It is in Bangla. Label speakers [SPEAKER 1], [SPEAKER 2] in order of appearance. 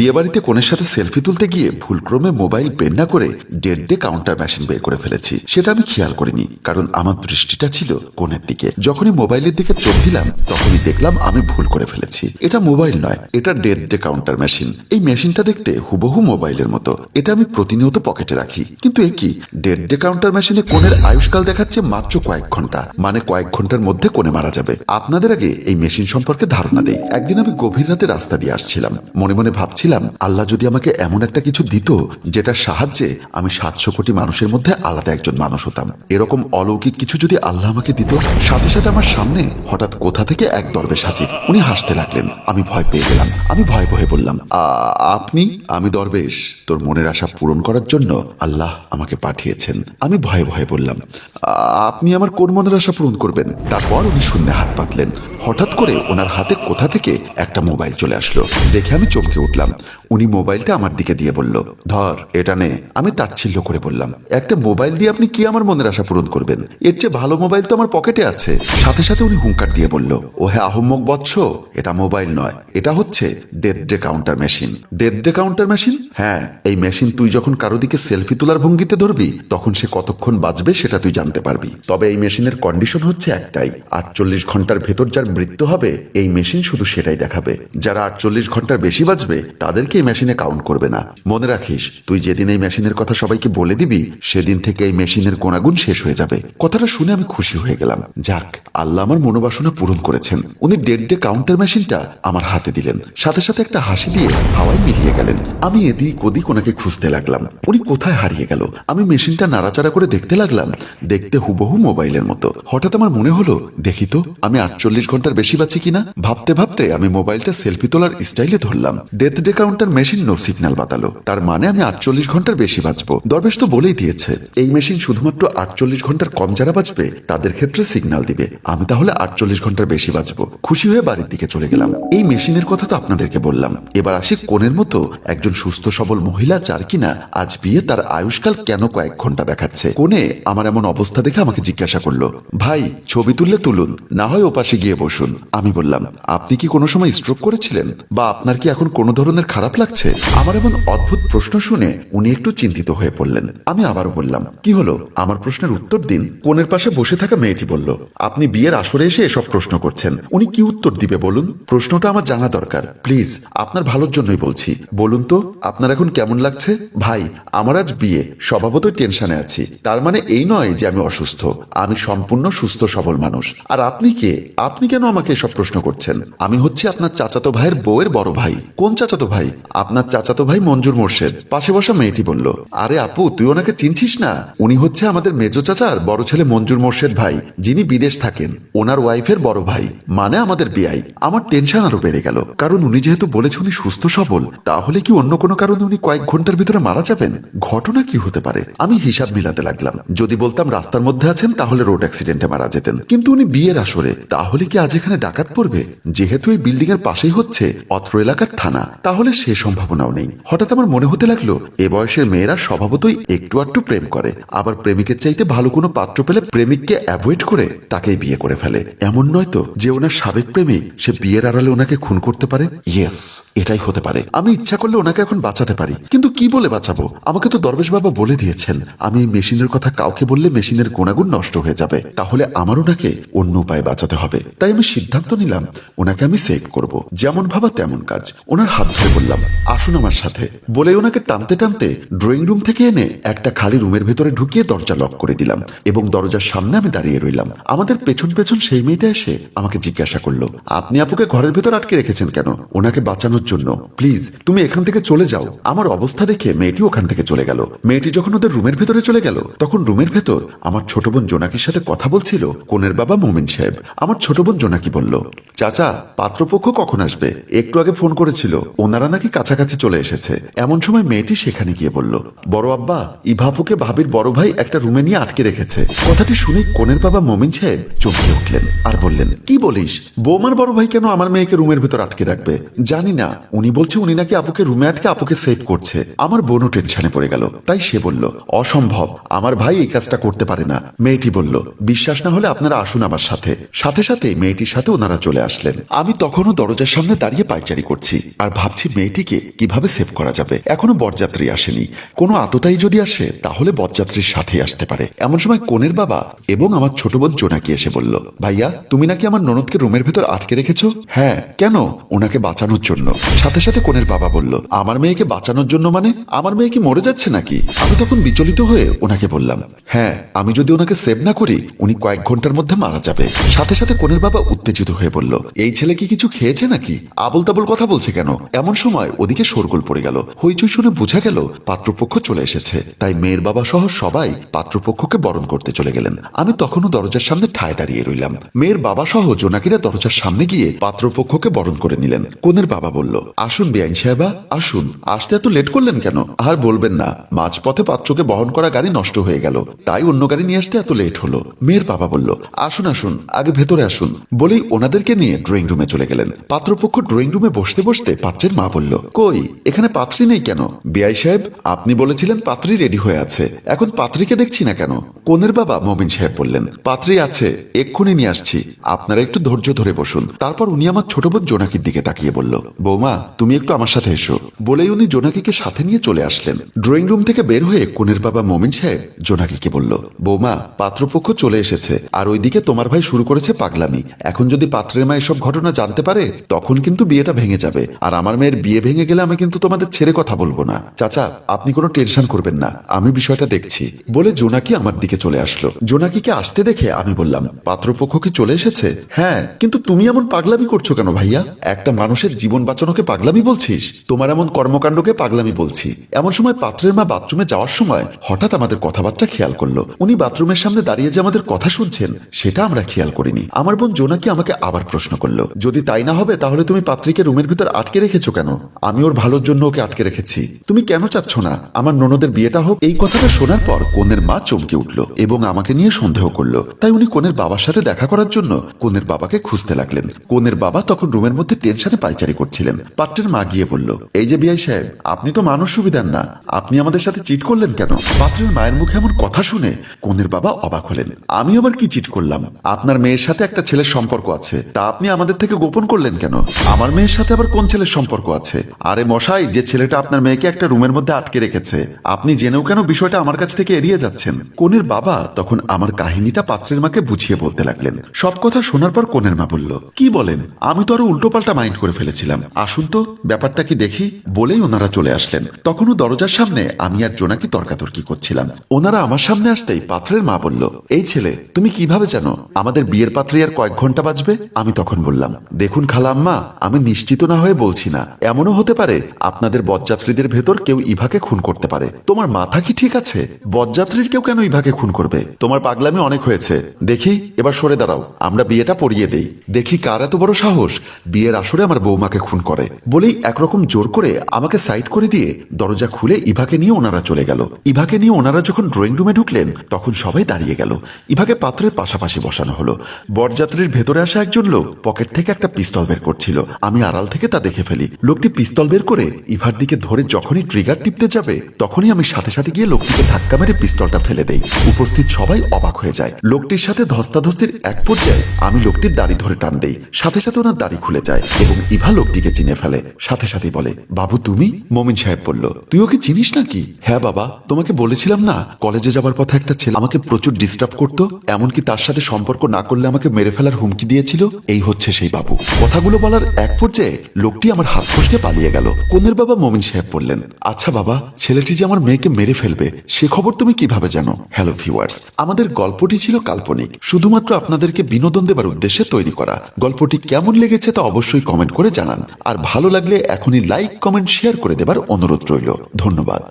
[SPEAKER 1] বিয়ে বাড়িতে কনের সাথে সেলফি তুলতে গিয়ে ভুলক্রমে মোবাইল বের না করে ডে কাউন্টার মেশিন বের করে ফেলেছি। সেটা আমি খেয়াল করিনি, কারণ আমার দৃষ্টিটা ছিল কোণের দিকে। যখনই মোবাইলের দিকে চোখ দিলাম তখনই দেখলাম আমি ভুল করে ফেলেছি। এটা মোবাইল নয়, এটা ডে কাউন্টার মেশিন। এই মেশিনটা দেখতে হুবহু মোবাইলের মতো। এটা আমি প্রতিনিয়ত পকেটে রাখি। কিন্তু এ কি, ডে কাউন্টার মেশিনে কোণের আয়ুষ্কাল দেখাচ্ছে মাত্র কয়েক ঘন্টা, মানে কয়েক ঘন্টার মধ্যে কোণে মারা যাবে। আপনাদের আগে এই মেশিন সম্পর্কে ধারণা দেই। একদিন আমি গভীর রাতে রাস্তা দিয়ে আসছিলাম, মনে মনে ভাবছিলাম আল্লাহ যদি আমাকে এমন একটা কিছু দিত যেটার সাহায্যে আমি 700 কোটি মানুষের মধ্যে আলাদা একজন মানুষ হতাম। এরকম অলৌকিক কিছু যদি আল্লাহ আমাকে দিত। সাথে সাথে আমার সামনে হঠাৎ কোথা থেকে এক দরবেশ হাজির। উনি হাসতে লাগলেন। আমি ভয় পেয়ে গেলাম। আমি ভয় ভয়ে বললাম, আপনি? আমি দরবেশ, তোর মনের আশা পূরণ করার জন্য আল্লাহ আমাকে পাঠিয়েছেন। আমি ভয়ে ভয়ে বললাম, আপনি আমার কোন মনের আশা পূরণ করবেন? তারপর উনি শূন্যে হাত পাতলেন। হঠাৎ করে ওনার হাতে কোথা থেকে একটা মোবাইল চলে আসলো। দেখে আমি চমকে উঠলাম। উনি মোবাইলটা আমার দিকে দিয়ে বলল, ধর, এটা নে। আমি তাচ্ছিল্য করে বললাম, একটা মোবাইল দিয়ে আপনি কি আমার মনের আশা পূরণ করবেন? এর চেয়ে ভালো মোবাইল তো আমার পকেটে আছে। সাথে সাথে উনি হুঙ্কার দিয়ে বলল, ও হ্যাঁ আহম্মক বৎস, এটা মোবাইল নয়, এটা হচ্ছে day counter machine. Day counter machine? হ্যাঁ, এই মেশিন তুই যখন কারো দিকে সেলফি তোলার ভঙ্গিতে ধরবি তখন সে কতক্ষণ বাঁচবে সেটা তুই জানতে পারবি। তবে এই মেশিনের কন্ডিশন হচ্ছে একটাই, 48 ঘন্টার ভেতর যার মৃত্যু হবে এই মেশিন শুধু সেটাই দেখাবে। যারা 48 ঘন্টার বেশি বাঁচবে তাদেরকে এই মেশিনে কাউন্ট করবে না। মনে রাখিস, তুই যেদিন এই মেশিনের কথা সবাইকে বলে দিবি সেদিন থেকে এই মেশিনের গুণাগুণ শেষ হয়ে যাবে। কথাটা শুনে আমি খুশি হয়ে গেলাম। যাক, আল্লাহ আমার মনোবাসনা পূরণ করেছেন। উনি ডে কাউন্টার মেশিনটা আমার হাতে দিলেন। সাথে সাথে একটা হাসি দিয়ে হাওয়ায় মিলিয়ে গেলেন। আমি এদিক ওদিক ওনাকে খুঁজতে লাগলাম। উনি কোথায় হারিয়ে গেল। আমি মেশিনটা নাড়াচাড়া করে দেখতে লাগলাম। দেখতে হুবহু মোবাইলের মতো। হঠাৎ আমার মনে হলো, দেখি তো আমি 48 ঘন্টার বেশি বাঁচি কিনা। ভাবতে ভাবতে আমি মোবাইলটা সেলফি তোলার স্টাইলে ধরলাম। The counter machine no signal বাতালো। তার মানে আমি 48 ঘন্টার বেশি বাঁচবো। দরবেশ তো বলেই দিয়েছে এই মেশিন শুধুমাত্র 48 ঘন্টার কম যারা বাঁচবে তাদের ক্ষেত্রে সিগন্যাল দিবে। আমি তাহলে 48 ঘন্টার বেশি বাঁচবো। খুশি হয়ে বাড়ির দিকে চলে গেলাম। এই মেশিনের কথা তো আপনাদেরকে বললাম। এবার আসি কোণের মতো একজন সুস্থ সবল মহিলা যার কিনা আজ বিয়ে, তার আয়ুষ্কাল কেন কয়েক ঘন্টা দেখাচ্ছে। কোণে আমার এমন অবস্থা দেখে আমাকে জিজ্ঞাসা করলো, ভাই ছবি তুললে তুলুন, না হয় ওপাশে গিয়ে বসুন। আমি বললাম, আপনি কি কোনো সময় স্ট্রোক করেছিলেন, বা আপনার কি এখন কোনো ধরনের খারাপ লাগছে? আমার এমন অদ্ভুত প্রশ্ন শুনে উনি একটু চিন্তিত হয়ে পড়লেন। আমি আবারও বললাম, কি হলো, আমার প্রশ্নের উত্তর দিন। কোণের পাশে বসে থাকা মেয়েটি বলল, আপনি বিয়ের আসরে এসে এসব প্রশ্ন করছেন, উনি কি উত্তর দিবে বলুন? প্রশ্নটা আমার জানা দরকার, প্লিজ, আপনার ভালোর জন্যই বলছি। বলুন তো আপনার এখন কেমন লাগছে? ভাই, আমার আজ বিয়ে, স্বভাবতই টেনশনে আছি। তার মানে এই নয় যে আমি অসুস্থ, আমি সম্পূর্ণ সুস্থ সবল মানুষ। আর আপনি কে? আপনি কেন আমাকে এসব প্রশ্ন করছেন? আমি হচ্ছে আপনার চাচাতো ভাইয়ের বউয়ের বড় ভাই। কোন চাচাতো ভাই? আপনার চাচাতো ভাই মঞ্জুর মোর্শেদ। পাশে বসা মেয়েটি বলল, আরে আপু, তুই ওনাকে চিনছিস না? উনি হচ্ছে আমাদের মেজো চাচার বড় ছেলে মঞ্জুর মোর্শেদ ভাই, যিনি বিদেশ থাকেন। ওনার ওয়াইফের বড় ভাই, মানে আমাদের বিয়াই। আমার টেনশন আরো বেড়ে গেল, কারণ উনি যেহেতু বলেছে উনি সুস্থ সবল, তাহলে কি অন্য কোনো কারণে উনি কয়েক ঘন্টার ভিতরে মারা যাবেন? ঘটনা কি হতে পারে? আমি হিসাব মিলাতে লাগলাম। যদি বলতাম রাস্তার মধ্যে আছেন তাহলে রোড অ্যাক্সিডেন্টে মারা যেতেন, কিন্তু উনি বিয়ের আসরে, তাহলে কি আজ এখানে ডাকাত পড়বে? যেহেতু এই বিল্ডিং এর পাশেই হচ্ছে অত্র এলাকার থানা, তাহলে সে সম্ভাবনাও নেই। হঠাৎ আমার মনে হতে লাগলো, এ বয়সের মেয়েরা স্বভাবতই একটু আধটু প্রেম করে, আবার প্রেমিকের চাইতে ভালো কোনো পাত্র পেলে প্রেমিককে অ্যাভয়েড করে তাকেই বিয়ে করে ফেলে। এমন নয় তো যে ওনার সাবেক প্রেমিক সে বিয়ের আড়ালে ওনাকে খুন করতে পারে? ইয়েস, এটাই হতে পারে। আমি ইচ্ছা করলে ওনাকে এখন বাঁচাতে পারি, কিন্তু কি বলে বাঁচাবো? আমাকে তো দরবেশ বাবা বলে দিয়েছেন আমি এই মেশিনের কথা কাউকে বললে মেশিনের গুণাগুণ নষ্ট হয়ে যাবে। তাহলে আমার ওনাকে অন্য উপায়ে বাঁচাতে হবে। তাই আমি সিদ্ধান্ত নিলাম ওনাকে আমি সেভ করব। যেমন ভাবা তেমন কাজ। ওনার হাত ধরে বললাম, আসুন আমার সাথে। বলে ওনাকে টানতে টানতে ড্রয়িং রুম থেকে এনে একটা খালি রুমের ভেতরে ঢুকিয়ে দরজা লক করে দিলাম এবং দরজার সামনে আমি দাঁড়িয়ে রইলাম। আমাদের পেছন পেছন সেই মেয়েটা এসে আমাকে জিজ্ঞাসা করলো, আপনি আপুকে ঘরের ভেতর আটকে রেখেছেন কেন? ওনাকে বাঁচানোর জন্য। প্লিজ তুমি এখান থেকে চলে যাও। আমার অবস্থা দেখে মেয়েটি ওখান থেকে চলে গেল। মেয়েটি যখন ওদের রুমের ভেতরে চলে গেল তখন রুমের ভেতর আমার ছোট বোন জোনাকির সাথে কথা বলছিল কোনের বাবা মোমিন সাহেব। আমার ছোট বোন জোনাকি বলল, চাচা পাত্রপক্ষ কখন আসবে? একটু আগে ফোন করেছিল, ওনারা নাকি কাছাকাছি চলে এসেছে। এমন সময় মেয়েটি সেখানে গিয়ে বলল, বড় আব্বা, ইভাপুকে ভাবির বড় ভাই একটা রুমে নিয়ে আটকে রেখেছে। কথাটি শুনে কোনের বাবা মোমিন সাহেব চমকে উঠলেন আর বললেন, কি বলিস? বৌমার বড় ভাই কেন আমার মেয়েকে রুমের ভেতর আটকে রাখবে? জানি না, উনি বলছে উনি নাকি আপুকে রুমে আটকে আপুকে সেভ করছে। আমার বোনও টেনশনে পড়ে গেল। তাই সে বলল, অসম্ভব, আমার ভাই এই কাজটা করতে পারে না। মেয়েটি বলল, বিশ্বাস না হলে আপনারা আসুন আমার সাথে। সাথে সাথে মেয়েটি মেয়েটির সাথে ওনারা চলে আসলেন। আমি তখনও দরজার সামনে দাঁড়িয়ে পায়চারি করছি আর ভাবছি মেয়েটিকে কিভাবে সেভ করা যাবে। এখনো বরযাত্রী আসেনি, কোনো আততায়ী যদি আসে তাহলে বরযাত্রীর সাথেই আসতে পারে। এমন সময় কনের বাবা এবং আমার ছোট বোন জোনাকি এসে বলল, ভাইয়া তুমি নাকি আমার ননদকে রুমের ভেতর আটকে রেখেছো? হ্যাঁ, কেন? ওনাকে বাঁচানোর জন্য। সাথে সাথে কনের বাবা বলল, আমার মেয়েকে বাঁচানোর জন্য মানে? আমার মেয়ে কি মরে যাচ্ছে নাকি? আমি তখন বিচলিত হয়ে ওনাকে বললাম, হ্যাঁ, আমি যদি ওনাকে সেভ না করি উনি কয়েক ঘন্টার মধ্যে মারা যাবে। সাথে সাথে কনের বাবা উত্তেজিত হয়ে বলল, এই ছেলে কি কিছু খেয়েছে নাকি? আবল তাবল কথা বলছে কেন? এমন সময় ওদিকে শোরগোল পড়ে গেল। হইচই শুনে বোঝা গেল পাত্রপক্ষ চলে এসেছে। তাই মেয়ের বাবা সহ সবাই পাত্রপক্ষকে বরণ করতে চলে গেলেন। আমি তখনও দরজার সামনে ঠায় দাঁড়িয়ে রইলাম। মেয়ের বাবা সহ জোনাকিরা দরজার সামনে গিয়ে পাত্রপক্ষকে বরণ করে নিলেন। কনের বাবা বলল, আসুন বেআইন সাহেবা, আসুন। আসতে এত লেট করলেন কেন? আর বলবেন না, মাঝপথে পাত্রকে বহন করা গাড়ি নষ্ট হয়ে গেল, তাই অন্য গাড়ি নিয়ে আসতে এত লেট হলো। মেয়ের বাবা বলল, আসুন আসুন, আগে ভেতরে আসুন, বলেই ওনাদেরকে নিয়ে ড্রয়িং রুমে চলে গেলেন। পাত্রপক্ষ ড্রয়িং রুমে বসতে বসতে পাত্রের মা বলল, কই এখানে পাত্রী নেই কেন? বেআই সাহেব, আপনি বলেছিলেন পাত্রী রেডি হয়ে আছে, এখন পাত্রীকে দেখছি না কেন? কনের বাবা মমিন সাহেব বললেন, পাত্রী আছে, এক্ষুনি নিয়ে আসছি, আপনারা একটু ধৈর্য ধরে বসুন। তারপর উনি আমার ছোট বোন জোনাকির দিকে তাকিয়ে বলল, বৌমা তুমি একটু আমার সাথে এসো, বলেই উনি জোনাকিকে সাথে নিয়ে চলে আসলেন। ড্রয়িং রুম থেকে বের হয়ে কনের বাবা মমিন সাহেব জোনাকিকে বলল, বৌমা পাত্রপক্ষ চলে এসেছে, আর ওইদিকে তোমার ভাই শুরু করেছে পাগলামি। এখন যদি পাত্রের মা এসব ঘটনা জানতে পারে তখন কিন্তু বিয়েটা ভেঙে যাবে, আর আমার মেয়ের বিয়ে ভেঙে গেলে আমি কিন্তু তোমাদের ছেড়ে কথা বলবো না। চাচা আপনি কোনো টেনশন করবেন না, আমি বিষয়টা দেখছি, বলে জোনাকি আমার দিকে চলে আসলো। জোনাকিকে আসতে দেখে আমি বললাম, পাত্রপক্ষ কি চলে এসেছে? হ্যাঁ, কিন্তু তুমি এমন পাগলামি করছো কেন ভাইয়া? একটা মানুষের জীবন বাঁচানোকে পাগলামি বলছিস? তোমার এমন কর্মকাণ্ডকে পাগলামি বলছি। এমন সময় পাত্রের মা বাথরুমে যাওয়ার সময় হঠাৎ আমাদের কথাবার্তা খেয়াল করলো। উনি বাথরুমের সামনে দাঁড়িয়ে যে আমাদের কথা শুনছেন সেটা আমরা খেয়াল করিনি। আমার বোন জোনাকি আমাকে আবার প্রশ্ন করলো, যদি তাই না হবে তাহলে তুমি পাত্রীকে রুমের ভিতর আটকে রেখেছো কেন? আমি ওর ভালোর জন্য ওকে আটকে রেখেছি, তুমি কেন চাচ্ছ না আমার ননদের বিয়েটা হোক? এই কথাটা শোনার পর কনের মা চমকে উঠলো এবং আমাকে নিয়ে সন্দেহ করলো। তাই উনি কনের বাবার সাথে দেখা করার জন্য কনের বাবাকে খুঁজতে লাগলেন। কনের বাবা তখন রুমের মধ্যে টেনশনে পায়চারি করছিলেন। পাত্রের মা গিয়ে বলল, এই যে বিআই সাহেব, আপনি তো মানুষ সুবিধার না, আপনি আমাদের সাথে চিট করলেন কেন? পাত্রের মায়ের মুখে এমন কথা শুনে কনের বাবা অবাক হলেন। আমি আবার কি চিট করলাম? আপনার মেয়ের সাথে একটা ছেলের সম্পর্ক আছে, তা আপনি আমাদের থেকে গোপন করলেন কেন? আমার মেয়ের সাথে আবার কোন ছেলের সম্পর্ক আছে? আরে মশাই, যে ছেলেটা আপনার মেয়েকে একটা রুমের মধ্যে আটকে রেখেছে, আপনি জেনেও কেন বিষয়টা আমার কাছ থেকে এড়িয়ে যাচ্ছেন? কনের বাবা তখন আমার কাহিনীটা পাত্রের মাকে বুঝিয়ে বলতে লাগলেন। সব কথা শোনার পর কনের মা বলল, কি বলেন? আমি তো আরো উল্টোপাল্টা মাইন্ড করে ফেলেছিলাম, আসুন তো ব্যাপারটা কি দেখি, বলেই ওনারা চলে আসলেন। তখনও দরজার সামনে আমি আর জোনাকি তর্কাতর্কি করছিলাম। ওনারা আমার সামনে আসতেই পাত্রের মা বলল, এই ছেলে তুমি কিভাবে জানো আমাদের বিয়ের পাত্রী আর কয়েক ঘন্টা বাজবে? আমি তখন বললাম, দেখুন খালাম্মা, আমি নিশ্চিত না হয়ে বলছি না, এমনও হতে পারে আপনাদের বরযাত্রীদের ভেতর কেউ ইভাকে খুন করতে পারে। তোমার মাথা কি ঠিক আছে? বরযাত্রীর কেউ কেন ইভাকে খুন করবে? তোমার পাগলামি অনেক হয়েছে, দেখি এবার সরে দাঁড়াও, আমরা বিয়েটা পড়িয়ে দেই, দেখি কার এত বড় সাহস বিয়ের আসরে আমার বৌমাকে খুন করে। বলেই একরকম জোর করে আমাকে সাইড করে দিয়ে দরজা খুলে ইভাকে নিয়ে ওনারা চলে গেল। ইভাকে নিয়ে ওনারা যখন ড্রয়িং রুমে ঢুকলেন তখন সবাই দাঁড়িয়ে গেল। ইভাকে পাত্রের পাশাপাশি বসানো হলো। বরযাত্রীর ভেতরে আসা একজন লোক পকেট থেকে একটা পিস্তল বের করছিল। আমি আড়াল থেকে তা দেখে ফেলি। লোকটি পিস্তল বের করে ইভার দিকে ধরে যখনই ট্রিগার টিপতে যাবে তখনই আমি সাথে সাথে গিয়ে লোকটিকে ধাক্কা মেরে পিস্তলটা ফেলে দেই। উপস্থিত সবাই অবাক হয়ে যায়। লোকটির সাথে ধস্তাধস্তির এক পর্যায়ে আমি লোকটির দাড়ি ধরে টান দেই। সাথে সাথে ওনার দাড়ি খুলে যায় এবং ইভা লোকটিকে চিনে ফেলে। সাথে সাথে বলে, বাবু তুমি? মমিন সাহেব বলল, তুই ওকে চিনিস নাকি? হ্যাঁ বাবা, তোমাকে বলেছিলাম না কলেজে যাবার পথে একটা ছেলে আমাকে প্রচুর ডিস্টার্ব করতো, এমনকি তার সাথে সম্পর্ক না করলে আমাকে মেরে ফেলার হুমকি দিয়েছিল। এই হচ্ছে সেই বাবু। কথাগুলো বলার এক পর্যায়ে লোকটি আমার হাত ফসকে পালিয়ে গেল। কনের বাবা মমিন সাহেব বললেন, আচ্ছা বাবা, ছেলেটি যে আমার মেয়েকে মেরে ফেলবে সে খবর তুমি কিভাবে জানো? হ্যালো ভিউয়ার্স, আমাদের গল্পটি ছিল কাল্পনিক, শুধুমাত্র আপনাদেরকে বিনোদন দেবার উদ্দেশ্যে তৈরি করা। গল্পটি কেমন লেগেছে তা অবশ্যই কমেন্ট করে জানান, আর ভালো লাগলে এখনই লাইক, কমেন্ট, শেয়ার করে দেবার অনুরোধ রইল। ধন্যবাদ।